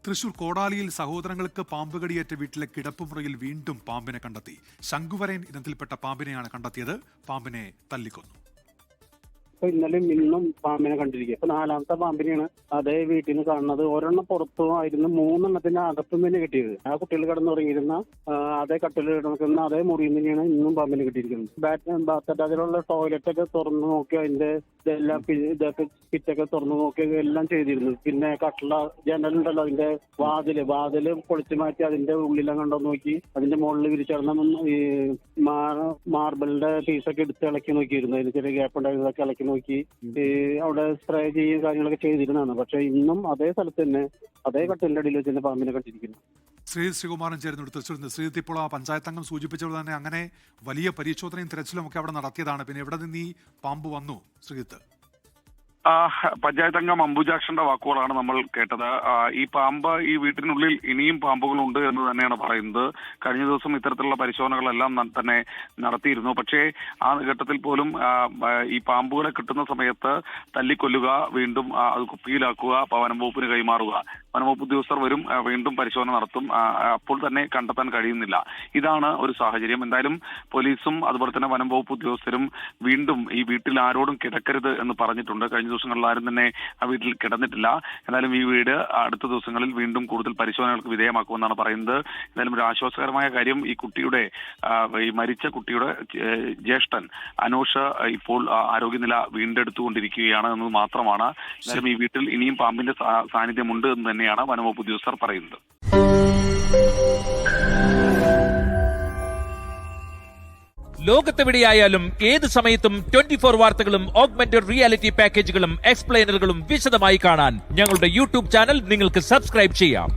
തൃശൂർ കോടാലിയിൽ സഹോദരങ്ങൾക്ക് പാമ്പ് കടിയേറ്റ വീട്ടിലെ കിടപ്പുമുറിയിൽ വീണ്ടും പാമ്പിനെ കണ്ടെത്തി. ശംഖുവരയൻ ഇനത്തിൽപ്പെട്ട പാമ്പിനെയാണ് കണ്ടെത്തിയത്. പാമ്പിനെ തല്ലിക്കൊന്നു. ഇന്നലെയും ഇന്നും പാമ്പിനെ കണ്ടിരിക്കുക. ഇപ്പൊ 4ാമത്തെ പാമ്പിനെയാണ് അതേ വീട്ടിൽ നിന്ന് കാണുന്നത്. ഒരെണ്ണം പുറത്തും ആയിരുന്നു, 3 അകത്തും തന്നെ കിട്ടിയത്. ആ കുട്ടികൾ കിടന്നുറങ്ങിയിരുന്ന അതേ കട്ടിൽ കിടക്കുന്ന അതേ മുറിയിൽ തന്നെയാണ് ഇന്നും പാമ്പിനെ കിട്ടിയിരിക്കുന്നത്. ബാത്തിലുള്ള ടോയ്ലറ്റ് ഒക്കെ തുറന്നു നോക്കി അതിന്റെ ഇതെല്ലാം പിറ്റൊക്കെ തുറന്നു നോക്കി എല്ലാം ചെയ്തിരുന്നു. പിന്നെ കട്ടില ജനലുണ്ടല്ലോ, അതിന്റെ വാതില് പൊളിച്ചു മാറ്റി അതിന്റെ ഉള്ളിലും കണ്ടോ നോക്കി അതിന്റെ മുകളിൽ വിരിച്ചിടന്ന ഈ മാർബിളിന്റെ പീസൊക്കെ എടുത്ത് ഇളക്കി നോക്കിയിരുന്നു. അതിന് ചെറിയ ഗ്യാപ്പ് ഉണ്ടായിരുന്നതൊക്കെ ഇളക്കി നോക്കി അവിടെ സ്പ്രേ ചെയ്യുകയും കാര്യങ്ങളൊക്കെ ചെയ്തിരുന്നതാണ്. പക്ഷെ ഇന്നും അതേ സ്ഥലത്ത് തന്നെ അതേ കട്ടിലിന്റെ അടിയിൽ വെച്ച് തന്നെ പാമ്പിനെ കണ്ടിരിക്കുന്നു. ശ്രീകുമാരൻ ചേരുന്നു തൃശ്ശൂരിൽ നിന്ന്. ശ്രീജിത്ത്, ഇപ്പോൾ ആ പഞ്ചായത്ത് അംഗം സൂചിപ്പിച്ചത് തന്നെ അങ്ങനെ വലിയ പരിശോധനയും തിരച്ചിലും ഒക്കെ അവിടെ നടത്തിയതാണ്. പിന്നെ എവിടെ നിന്ന് ഈ പാമ്പ് വന്നു ശ്രീജിത്ത്? പഞ്ചായത്ത് അംഗം അംബുജാക്ഷന്റെ വാക്കുകളാണ് നമ്മൾ കേട്ടത്. ഈ പാമ്പ് ഈ വീട്ടിനുള്ളിൽ ഇനിയും പാമ്പുകളുണ്ട് എന്ന് തന്നെയാണ് പറയുന്നത്. കഴിഞ്ഞ ദിവസം ഇത്തരത്തിലുള്ള പരിശോധനകളെല്ലാം തന്നെ നടത്തിയിരുന്നു. പക്ഷേ ആ ഘട്ടത്തിൽ പോലും ഈ പാമ്പുകളെ കിട്ടുന്ന സമയത്ത് തല്ലിക്കൊല്ലുക, വീണ്ടും അത് കുപ്പിയിലാക്കുക, വനം വകുപ്പിന് കൈമാറുക. വനം വകുപ്പ് ഉദ്യോഗസ്ഥർ വരും, വീണ്ടും പരിശോധന നടത്തും. അപ്പോൾ തന്നെ കണ്ടെത്താൻ കഴിയുന്നില്ല. ഇതാണ് ഒരു സാഹചര്യം. എന്തായാലും പോലീസും അതുപോലെ തന്നെ വനം വകുപ്പ് ഉദ്യോഗസ്ഥരും വീണ്ടും ഈ വീട്ടിൽ ആരോടും കിടക്കരുത് എന്ന് പറഞ്ഞിട്ടുണ്ട്. കഴിഞ്ഞ ദിവസങ്ങളിൽ ആരും തന്നെ ആ വീട്ടിൽ കിടന്നിട്ടില്ല. എന്നാലും ഈ വീട് അടുത്ത ദിവസങ്ങളിൽ വീണ്ടും കൂടുതൽ പരിശോധനകൾക്ക് വിധേയമാക്കുമെന്നാണ് പറയുന്നത്. എന്തായാലും ഒരു ആശ്വാസകരമായ കാര്യം, ഈ കുട്ടിയുടെ ഈ മരിച്ച കുട്ടിയുടെ ജ്യേഷ്ഠൻ അനൂഷ് ഇപ്പോൾ ആരോഗ്യനില വീണ്ടെടുത്തുകൊണ്ടിരിക്കുകയാണ് എന്നത് മാത്രമാണ്. എന്തായാലും ഈ വീട്ടിൽ ഇനിയും പാമ്പിന്റെ സാന്നിധ്യമുണ്ട് എന്ന് തന്നെയാണ് വനംവകുപ്പ് ഉദ്യോഗസ്ഥർ പറയുന്നത്. ലോകത്തെവിടെയായാലും ഏത് സമയത്തും 24 വാർത്തകളും ഓഗ്മെന്റഡ് റിയാലിറ്റി പാക്കേജുകളും എക്സ്പ്ലെയിനറുകളും വിശദമായി കാണാൻ ഞങ്ങളുടെ യൂട്യൂബ് ചാനൽ നിങ്ങൾക്ക് സബ്സ്ക്രൈബ് ചെയ്യാം.